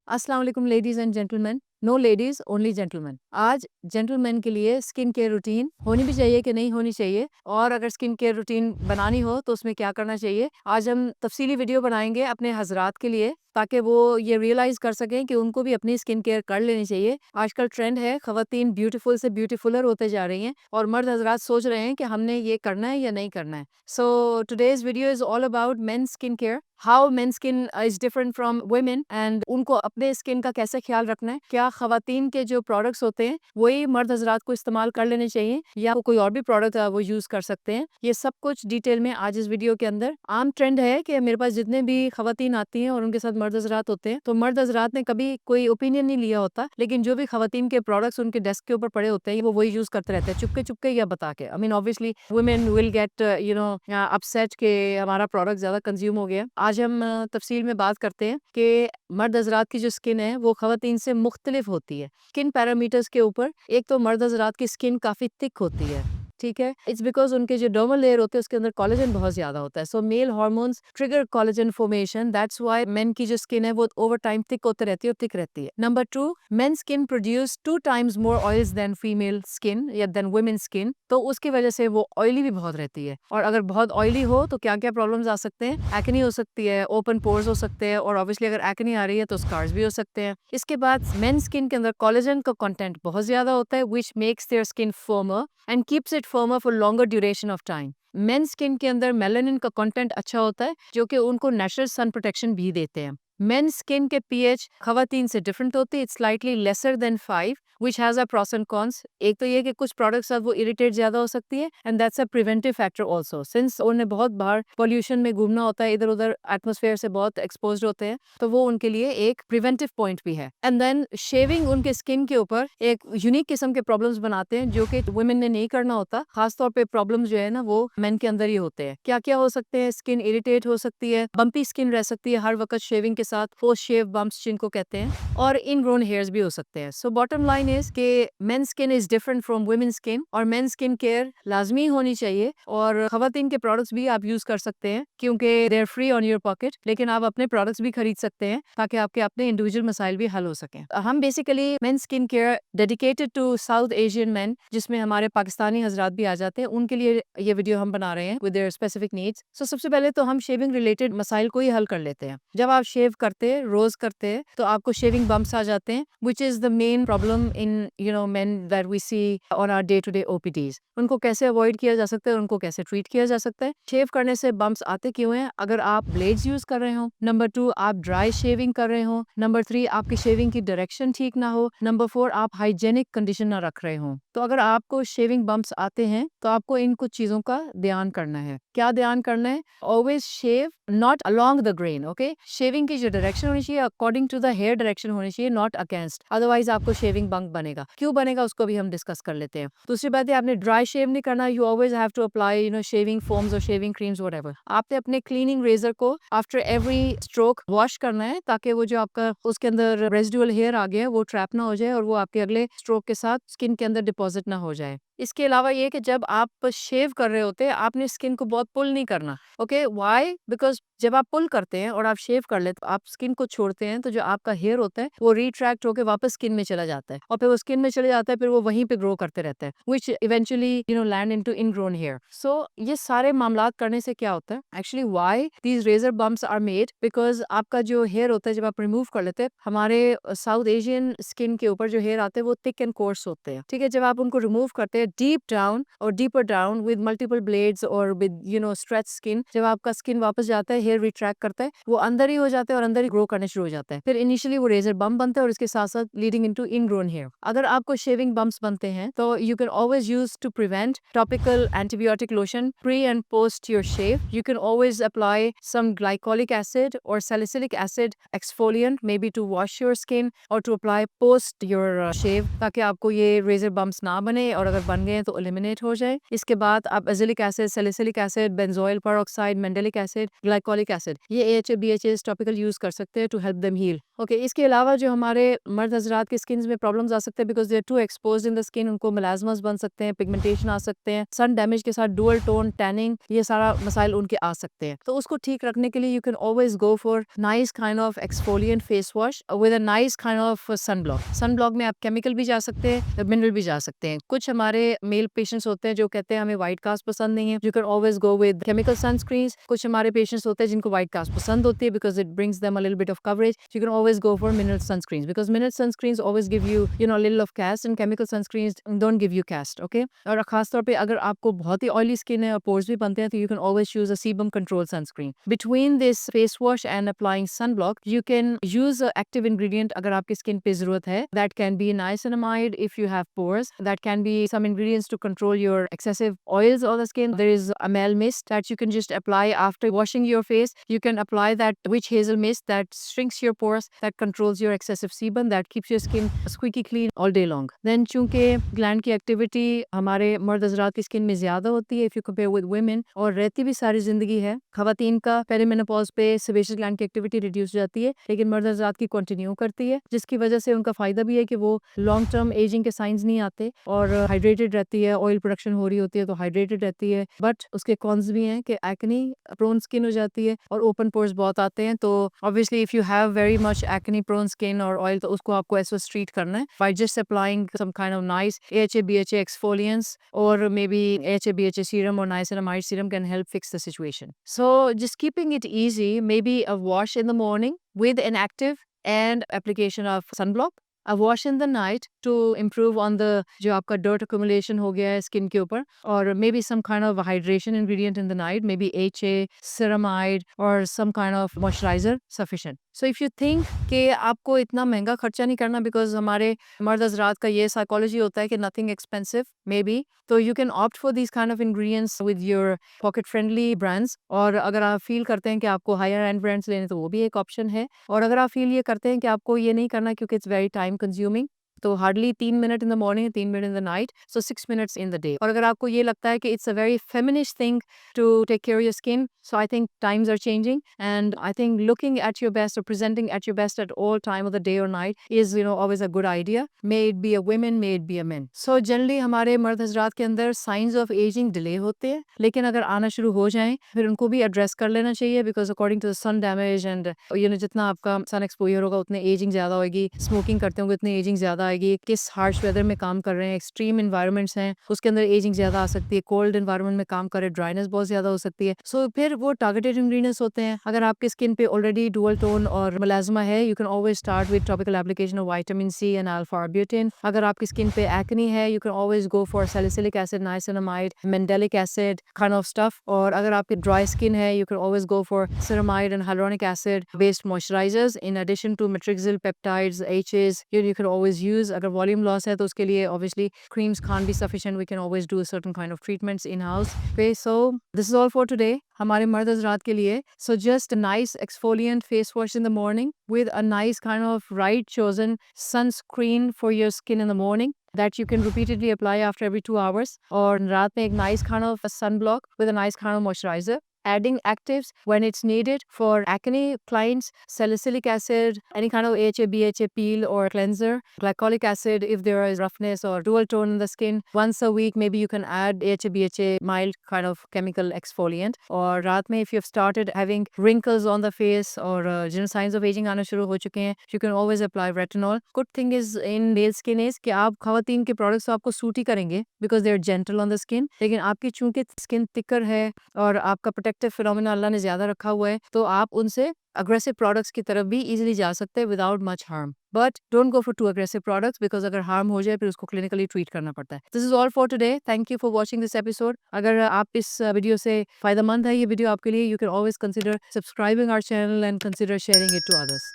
अस्सलाम वालेकुम ladies and gentleman. No ladies only gentleman. आज जेंटलमैन के लिए स्किन केयर रूटीन होनी भी चाहिए कि नहीं होनी चाहिए, और अगर स्किन केयर रूटीन बनानी हो तो उसमें क्या करना चाहिए, आज हम तफसीली वीडियो बनाएंगे अपने हजरात के लिए, ताकि वो ये रियलाइज कर सकें कि उनको भी अपनी स्किन केयर कर लेनी चाहिए। आजकल ट्रेंड है, खवातीन ब्यूटीफुल से ब्यूटीफुलर होते जा रही हैं और मर्द हजरात सोच रहे हैं कि हमने ये करना है या नहीं करना है। So today's video is all about main skin care, how main skin is different from women, and उनको अपने स्किन का कैसे ख्याल रखना है। क्या खवातीन के जो प्रोडक्ट्स होते हैं वही मर्द हजरात को इस्तेमाल कर लेने चाहिए या कोई और भी प्रोडक्ट वो यूज कर सकते हैं, ये सब कुछ डिटेल में आज इस वीडियो के अंदर। आम ट्रेंड है कि मेरे पास जितने भी खवातीन आती हैं और उनके साथ मर्द हजरात होते हैं, तो मर्द हजरात ने कभी कोई ओपिनियन नहीं लिया होता, लेकिन जो भी खवातीन के प्रोडक्ट्स उनके डेस्क के ऊपर पड़े होते हैं वो वही यूज करते रहते हैं, चुपके चुपके या बता के। I mean obviously women will get upset के हमारा प्रोडक्ट ज्यादा कंज्यूम हो गया। आज हम तफसील में बात करते हैं कि मर्द हजरात की जो स्किन है वो खवातीन से मुख्तलिफ होती है स्किन पैरामीटर्स के ऊपर। एक तो मर्द हजरात की स्किन काफी थिक होती है, ठीक है। इट्स बिकॉज उनके जो डर्मल लेयर होते हैं उसके अंदर कोलेजन बहुत ज्यादा होता है। So male hormones trigger collagen formation, that's why men की जो स्किन है वो ओवर टाइम थिक होते रहती है और थिक रहती है। Number 2, main skin produce 2 times मोर ऑयल्स देन फीमेल स्किन या देन वुमेन स्किन, तो उसकी वजह से वो ऑयली भी बहुत रहती है। और अगर बहुत ऑयली हो तो क्या क्या प्रॉब्लम्स आ सकते हैं, एक्ने हो सकती है, ओपन पोर्स हो सकते हैं, और ऑब्वियसली अगर एक्ने आ रही है तो स्कार्स भी हो सकते हैं। इसके बाद मेन स्किन के अंदर कोलेजन का कंटेंट बहुत ज्यादा होता है, which makes their skin firmer and keeps it firmer for longer duration of time. Men skin के अंदर मेलानिन का कंटेंट अच्छा होता है जो कि उनको नेचुरल सन प्रोटेक्शन भी देते हैं। मेन स्किन के पीएच खवातीन से डिफरेंट होती है, it's slightly lesser than 5 which has a pros and cons. एक तो ये कि कुछ प्रोडक्ट्स साथ वो इरिटेट ज्यादा हो सकती है, and that's a preventive factor also, since उन्हें बहुत बाहर पॉल्यूशन में घूमना होता है, इधर उधर एटमॉस्फेयर से बहुत एक्सपोज्ड होते हैं, तो वो उनके लिए एक प्रिवेंटिव पॉइंट भी है। एंड देन शेविंग उनके स्किन के ऊपर एक यूनिक किस्म के प्रॉब्लम्स बनाते हैं जो कि वुमेन ने नहीं करना होता। खासतौर पे प्रॉब्लम्स जो है ना वो मेन के अंदर ही होते हैं। क्या क्या हो सकते हैं, स्किन इरिटेट हो सकती है, बम्पी स्किन रह सकती है हर वक्त शेविंग के साथ, पोस्ट शेव बम्प्स जिनको कहते हैं, और इनग्रोन हेयर्स भी हो सकते हैं। सो बॉटम लाइन इज के main skin is different from women skin, और मेन स्किन केयर लाजमी होनी चाहिए, और खवातीन के प्रोडक्ट्स भी आप यूज कर सकते हैं क्योंकि they are free on your pocket, लेकिन आप अपने प्रोडक्ट्स भी खरीद सकते हैं ताकि आपके अपने इंडिविजुअल मसाइल भी हल हो सके। हम basically men skin care dedicated to South Asian man, जिसमें हमारे पाकिस्तानी हजरात भी आ जाते हैं, उनके लिए ये वीडियो हम बना रहे हैं विद देयर स्पेसिफिक नीड्स। सो सबसे पहले तो हम शेविंग रिलेटेड मसाइल को ही हल कर लेते हैं। जब आप शेव करते हैं, रोज करते हैं, तो आपको शेविंग बम्प्स आ जाते हैं, which is the main problem in men that we see on our day to day OPDs. उनको कैसे अवॉइड किया जा सकता है, उनको कैसे ट्रीट किया जा सकता है। शेव करने से बम्प्स आते क्यों हैं? अगर आप ब्लेड्स यूज कर रहे हो, नंबर 2 आप ड्राई शेविंग कर रहे हो, नंबर 3 आपकी शेविंग की डायरेक्शन ठीक ना हो, नंबर 4 आप हाइजेनिक कंडीशन ना रख रहे हो। तो अगर आपको शेविंग बम्प्स आते हैं तो आपको इन कुछ चीजों का ध्यान करना है। क्या ध्यान करना है? Always shave not along the grain, okay. Shaving की जो डायरेक्शन होनी चाहिए according to the hair direction होनी चाहिए, नॉट अगेंस्ट, अदरवाइज आपको शेविंग बंक बनेगा। क्यों बनेगा उसको भी हम डिस्कस कर लेते हैं। दूसरी बात है, आपने ड्राई शेव नहीं करना, you always have to apply shaving foams और शेविंग क्रीम्स व्हाटएवर। आपने अपने क्लीनिंग रेजर को आफ्टर एवरी स्ट्रोक वॉश करना है, ताकि वो जो आपका उसके अंदर रेजिडुअल हेयर आ गया है वो ट्रैप ना हो जाए और वो आपके अगले स्ट्रोक के साथ स्किन के अंदर डिपॉजिट ना हो जाए। इसके अलावा ये कि जब आप शेव कर रहे होते हैं आपने स्किन को बहुत पुल नहीं करना, ओके। व्हाई? बिकॉज जब आप पुल करते हैं और आप शेव कर लेते आप स्किन को छोड़ते हैं, तो जो आपका हेयर होता है वो रिट्रैक्ट होकर वापस स्किन में चला जाता है, और फिर वो स्किन में चले जाता है, फिर वो वहीं पे ग्रो करते रहता है, which eventually land into ingrown hair. So ये सारे मामलात करने से क्या होता है, actually why these razor bumps are made, because आपका जो हेयर होता है जब आप रिमूव कर लेते हैं, हमारे साउथ एशियन स्किन के ऊपर जो हेयर आते हैं वो थिक एंड कोर्स होते हैं, ठीक है। जब आप उनको रिमूव करते हैं डीप डाउन और deeper down with multiple blades और विद स्ट्रेच स्किन, जब आपका स्किन वापस जाता है, हेयर रिट्रैक्ट करता है, वो अंदर ही हो जाता है और अंदर ही ग्रो करने शुरू हो जाता है। फिर इनिशियली वो रेजर बम्प बनता है और इसके साथ साथ लीडिंग इनटू इनग्रोन हेयर। अगर आपको शेविंग बम्प्स बनते हैं तो you can always use to prevent topical antibiotic lotion pre and post your shave. You can always apply some glycolic acid और salicylic acid exfoliant, maybe to wash your skin और to apply post your shave, ताकि आपको ये razor bumps ना बने, और अगर बन बन गए हैं तो एलिमिनेट हो जाए। इसके बाद आप azelaic acid, salicylic acid, benzoyl peroxide, mandelic acid, glycolic acid, ये AHA BHA टॉपिकल यूज कर सकते हैं to help them heal. Okay, इसके अलावा जो हमारे मर्द हजरात की स्किन में प्रॉब्लम्स आ सकते हैं because they are too exposed in the skin, उनको मेलाजमास बन सकते हैं, पिगमेंटेशन आ सकते हैं, सन डैमेज के साथ डुअल टोन, टैनिंग, ये सारा मसाइल उनके आ सकते हैं। तो उसको ठीक रखने के लिए you can always go for nice kind of exfoliant face wash with a nice kind of sun block. Sun block में आप केमिकल भी जा सकते हैं, मिनरल भी जा सकते हैं। कुछ हमारे मेल पेशेंट्स होते हैं जो कहते हैं हमें व्हाइट कास्ट पसंद नहीं है, you can always go with chemical sunscreen. कुछ हमारे पेशेंट्स होते हैं जिनको व्हाइट कास्ट पसंद होती है because it brings them a little bit of coverage, you can always go for mineral sunscreens because mineral sunscreens always give you a little of cast and chemical sunscreens don't give you cast. Okay, और खास तौर पे अगर आपको बहुत ही oily skin है और pores भी बनते हैं तो you can always choose a sebum control sunscreen. Between this face wash and applying sunblock you can use a active ingredient अगर आपकी स्किन पे जरूरत है. That can be niacinamide if you have pores. That can be some ingredients to control your excessive oils on the skin. There is a male mist that you can just apply after washing your face. You can apply that witch hazel mist that shrinks your pores, that controls your excessive sebum, that keeps your skin squeaky clean all day long. Then चूंकि gland की activity हमारे मर्द हजरात की skin में ज्यादा होती है if you compare with women, और रहती भी सारी जिंदगी है, खवातीन का पेरीमेनोपॉज पे सेबेशियस ग्लैंड की एक्टिविटी रिड्यूस हो जाती है लेकिन मर्द हजरात की कंटिन्यू करती है, जिसकी वजह से उनका फायदा भी है कि वो लॉन्ग टर्म एजिंग के साइंस नहीं आते और हाइड्रेटेड रहती है, ऑयल प्रोडक्शन हो रही होती है तो हाइड्रेटेड रहती है। बट उसके कॉन्स भी हैं कि एक्ने प्रोन स्किन हो जाती है और ओपन पोर्स बहुत आते हैं। तो obviously if you have very much acne prone skin और ऑयल तो उसको आपको ऐसे ट्रीट करना है by just applying some kind of nice AHA BHA exfoliants और maybe AHA BHA serum और niacinamide serum can help fix the situation. So just keeping it easy, maybe a wash in the morning with an active and application of sunblock, a wash in the night to improve on the जो आपका dirt accumulation हो गया है skin के ऊपर, और maybe some kind of hydration ingredient in the night, maybe HA, ceramide or some kind of moisturizer sufficient. So if you think कि आपको इतना महंगा खर्चा नहीं करना because हमारे मर्द हजरात का ये psychology होता है कि nothing expensive maybe, तो you can opt for these kind of ingredients with your pocket friendly brands। और अगर आप फील करते हैं कि आपको higher end brands लेने तो वो भी एक ऑप्शन है। और अगर आप फील ये करते हैं कि आपको ये नहीं करना क्योंकि इट्स वेरी टाइम कंज्यूमिंग, तो hardly 3 minute in the morning, 3 minute in the night, so 6 minutes in the day. और अगर आपको ये लगता है कि it's a very feminist thing to take care your skin, so I think times are changing and I think looking at your best और presenting at your best at all time of the day और night is always a good idea, may it be a women, may it be a man. So generally हमारे मर्द हजरात के अंदर science of ageing delay होते हैं, लेकिन अगर आना शुरू हो जाएं फिर उनको भी एड्रेस कर लेना चाहिए because according to the sun damage and जितना आपका सन एक्सपोजर होगा उतने एजिंग ज्यादा होगी, स्मोकिंग करते होंगे उतनी एजिंग ज्यादा आएगी, किस हार्श वेदर में काम कर रहे हैं, एक्सट्रीम इन्वायरमेंट्स हैं उसके अंदर एजिंग ज्यादा आ सकती है, कोल्ड इन्वायरमेंट में काम कर रहे हैं ड्राइनेस बहुत ज्यादा हो सकती है। सो फिर वो टारगेटेड इंग्रेडिएंट्स होते हैं। अगर आपकी स्किन पे ऑलरेडी डुअल टोन और मेलाज्मा है, you can always start with topical application of vitamin C and alpha arbutin. अगर आपकी स्किन पे एक्ने है, you can always go for salicylic acid, niacinamide, mandelic acid kind of stuff. और अगर आपकी dry skin है, you can always go for ceramide and hyaluronic acid based moisturizers in addition to matrixyl peptides, HAs you can always use। अगर volume loss है तो उसके लिए obviously creams can't be sufficient, we can always do a certain kind of treatments in house। Okay, so this is all for today हमारे मर्द हजरात के लिए। So just a nice exfoliant face wash in the morning with a nice kind of right chosen sunscreen for your skin in the morning that you can repeatedly apply after every 2 hours, और रात में एक nice kind of a sunblock with a nice kind of moisturizer, adding actives when it's needed for acne clients, salicylic acid, any kind of AHA BHA peel or cleanser, glycolic acid if there is roughness or dual tone in the skin, once a week maybe you can add AHA BHA mild kind of chemical exfoliant। और रात में if you've started having wrinkles on the face और जिन signs of aging आना शुरू हो चुके हैं, you can always apply retinol। good thing is in male skin is कि आप खवातीन के products तो आपको सूट ही करेंगे because they are gentle on the skin, लेकिन आपकी चूंकि skin thicker है और आपका प्रोटेक्टिव फिनोमेना अल्लाह ने ज्यादा रखा हुआ है तो आप उनसे अग्रेसिव प्रोडक्ट्स की तरफ भी इजीली जा सकते हैं without much harm. But don't go for too aggressive products because अगर हार्म हो जाए फिर उसको क्लिनिकली ट्रीट करना पड़ता है। This is all for today, thank you for watching this episode. अगर आप इस वीडियो से फायदेमंद है ये वीडियो आपके लिए, you can always consider subscribing our channel and consider sharing it to others.